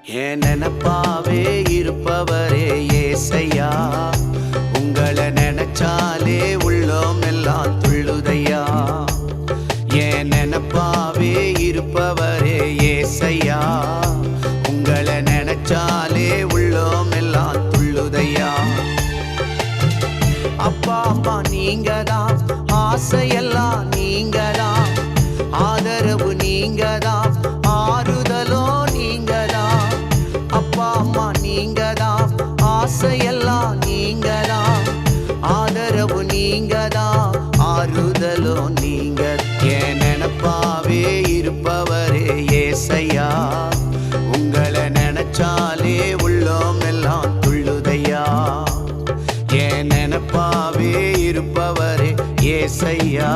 என் நினப்பாவே இருப்பவரே ஏசையா, உங்களை நினைச்சாலே உள்ளோம் எல்லாம் துள்ளுதையா. என் நினப்பாவே இருப்பவரே ஏசையா, உங்களை நினைச்சாலே உள்ளோம் எல்லாம் துள்ளுதையா. அப்பா அம்மா நீங்க தான், ஆசையெல்லாம் நீங்க தான், ஆதரவு நீங்க தான், ஆறுதலோ நீங்க தான். அப்பா அம்மா நீங்க தான், ஆசையெல்லாம் நீங்க தான், ஆதரவு நீங்க தான், ஆறுதலோ நீங்க. என் நினப்பாவே இருப்பவரே ஏசையா, உங்களை நினைச்சாலே உள்ளோம் எல்லாம் துள்ளுதையா. என் நினப்பாவே இருப்பவரே ஏசையா.